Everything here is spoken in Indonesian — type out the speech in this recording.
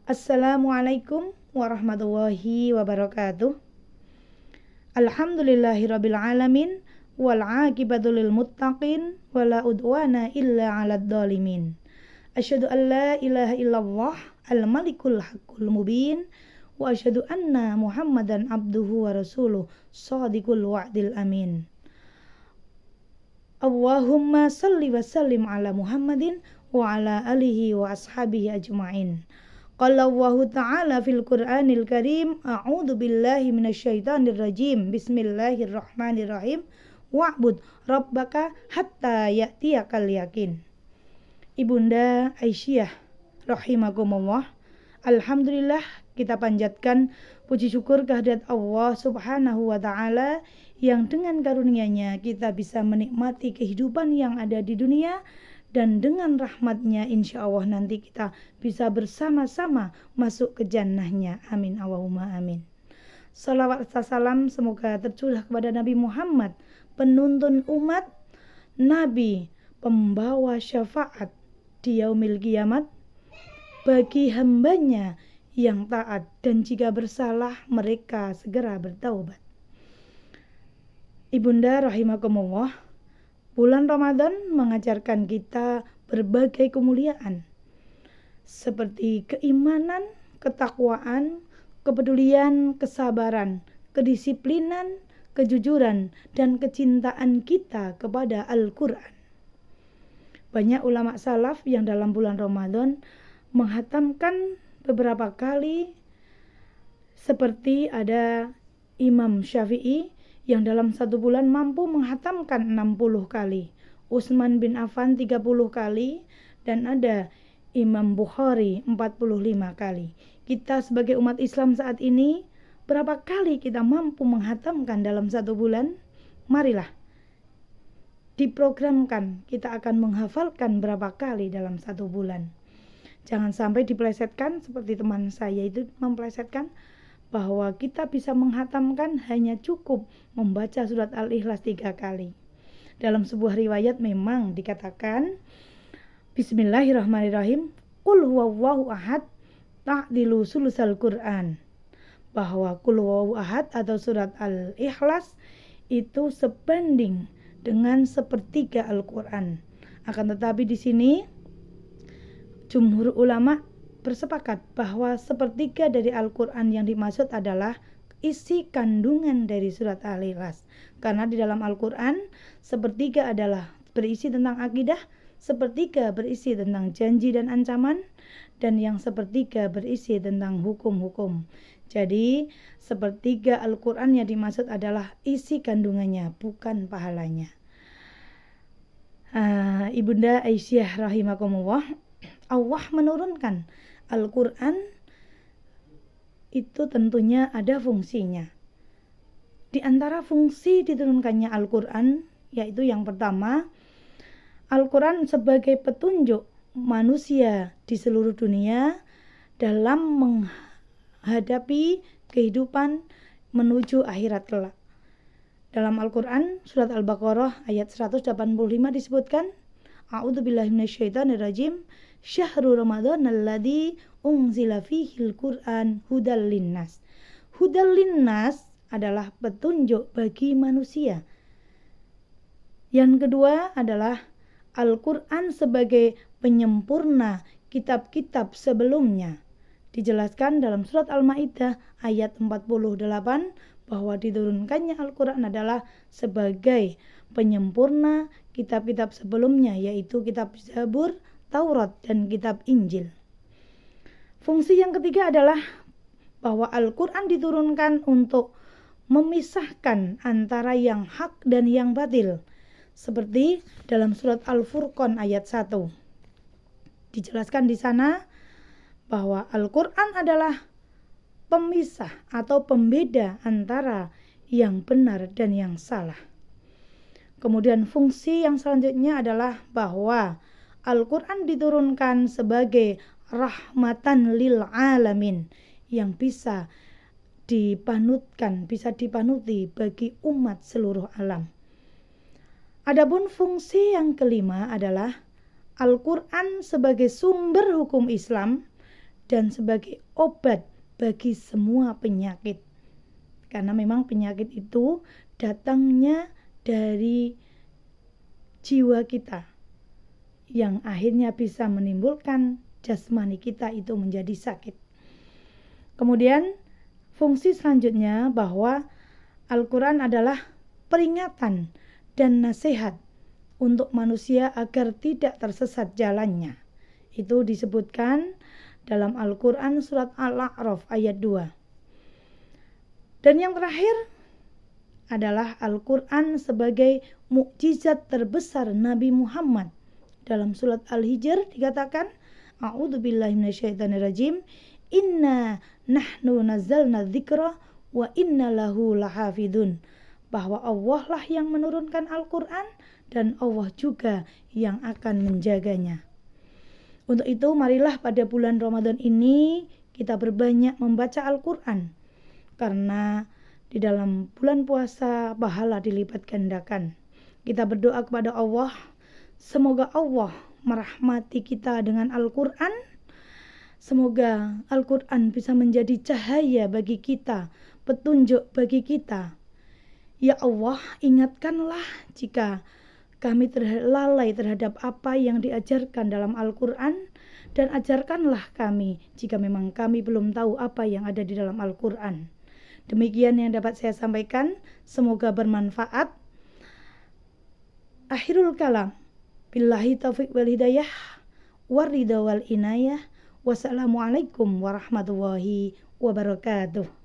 Assalamualaikum warahmatullahi wabarakatuh. Alhamdulillahirabbil alamin wal aqibatu lil muttaqin wala udwana illa 'alad dzalimin. Asyhadu an la ilaha illallah al-malikul haqqul mubin wa asyhadu anna Muhammadan abduhu wa rasuluh shadiqul wa'dil amin. Allahumma salli wa sallim ala Muhammadin wa ala alihi wa ashabihi ajma'in. Qala Allahu ta'ala fil Qur'anil Karim, a'udzu billahi minasyaitonir rajim. Bismillahirrahmanirrahim. Wa'bud rabbaka hatta ya'tiyakal yakin. Ibunda Aisyah rahimakumullah. Alhamdulillah, kita panjatkan puji syukur kehadirat Allah Subhanahu wa taala yang dengan karunia-Nya kita bisa menikmati kehidupan yang ada di dunia. Dan dengan rahmatnya insya Allah nanti kita bisa bersama-sama masuk ke jannahnya. Amin Allahumma amin. Salawat salam semoga tercurah kepada Nabi Muhammad, penuntun umat, Nabi pembawa syafaat di yaumil kiamat bagi hambanya yang taat, dan jika bersalah mereka segera bertaubat. Ibunda rahimakumullah, bulan Ramadan mengajarkan kita berbagai kemuliaan seperti keimanan, ketakwaan, kepedulian, kesabaran, kedisiplinan, kejujuran, dan kecintaan kita kepada Al-Quran. Banyak ulama salaf yang dalam bulan Ramadan menghatamkan beberapa kali, seperti ada Imam Syafi'i yang dalam satu bulan mampu menghatamkan 60 kali, Utsman bin Affan 30 kali, dan ada Imam Bukhari 45 kali. Kita sebagai umat Islam saat ini, berapa kali kita mampu menghatamkan dalam satu bulan? Marilah diprogramkan, kita akan menghafalkan berapa kali dalam satu bulan. Jangan sampai dipelesetkan seperti teman saya itu mempelesetkan, bahwa kita bisa menghatamkan hanya cukup membaca surat Al-Ikhlas 3 kali. Dalam sebuah riwayat memang dikatakan Bismillahirrahmanirrahim, Qul huwallahu ahad ta'dilu sulusal Qur'an, bahwa Qul huwallahu ahad atau surat Al-Ikhlas itu sebanding dengan sepertiga Al-Quran. Akan tetapi di sini jumhur ulama bersepakat bahwa sepertiga dari Al-Quran yang dimaksud adalah isi kandungan dari surat Al-Ikhlas. Karena di dalam Al-Quran, sepertiga adalah berisi tentang akidah, sepertiga berisi tentang janji dan ancaman, dan yang sepertiga berisi tentang hukum-hukum. Jadi, sepertiga Al-Quran yang dimaksud adalah isi kandungannya, bukan pahalanya. Ibunda Aisyah rahimakumullah, Allah menurunkan Al-Quran itu tentunya ada fungsinya. Di antara fungsi diturunkannya Al-Quran, yaitu yang pertama, Al-Quran sebagai petunjuk manusia di seluruh dunia dalam menghadapi kehidupan menuju akhirat kelak. Dalam Al-Quran, surat Al-Baqarah ayat 185 disebutkan, A'udzubillahi minasyaitonirrajim, Syahrul Ramadan alladzi unzila fihil Qur'an hudal linnas. Hudal linnas adalah petunjuk bagi manusia. Yang kedua adalah Al-Quran sebagai penyempurna kitab-kitab sebelumnya. Dijelaskan dalam surat Al-Maidah ayat 48 bahwa diturunkannya Al-Quran adalah sebagai penyempurna kitab-kitab sebelumnya, yaitu kitab Zabur, Taurat, dan kitab Injil. Fungsi yang ketiga adalah bahwa Al-Quran diturunkan untuk memisahkan antara yang hak dan yang batil. Seperti dalam surat Al-Furqan ayat 1. Dijelaskan di sana bahwa Al-Quran adalah pemisah atau pembeda antara yang benar dan yang salah. Kemudian fungsi yang selanjutnya adalah bahwa Al-Quran diturunkan sebagai rahmatan lil alamin yang bisa dipanutkan, bisa dipanuti bagi umat seluruh alam. Adapun fungsi yang kelima adalah Al-Quran sebagai sumber hukum Islam dan sebagai obat bagi semua penyakit. Karena memang penyakit itu datangnya dari jiwa kita yang akhirnya bisa menimbulkan jasmani kita itu menjadi sakit. Kemudian fungsi selanjutnya bahwa Al-Quran adalah peringatan dan nasihat untuk manusia agar tidak tersesat jalannya. Itu disebutkan dalam Al-Quran surat Al-A'raf ayat 2. Dan yang terakhir adalah Al-Quran sebagai mukjizat terbesar Nabi Muhammad. Dalam surat Al-Hijr dikatakan, A'udzubillahi minasyaitonirrajim, Inna nahnu nazzalna dzikra wa inna lahu lahafidun. Bahwa Allah lah yang menurunkan Al-Quran dan Allah juga yang akan menjaganya. Untuk itu marilah pada bulan Ramadan ini kita berbanyak membaca Al-Quran. Karena di dalam bulan puasa pahala dilipat gandakan. Kita berdoa kepada Allah, semoga Allah merahmati kita dengan Al-Quran. Semoga Al-Quran bisa menjadi cahaya bagi kita, petunjuk bagi kita. Ya Allah, ingatkanlah jika kami lalai terhadap apa yang diajarkan dalam Al-Quran, dan ajarkanlah kami jika memang kami belum tahu apa yang ada di dalam Al-Quran. Demikian yang dapat saya sampaikan, semoga bermanfaat. Akhirul kalam, billahi taufiq wal hidayah, waridha wal inayah. Wassalamualaikum warahmatullahi wabarakatuh.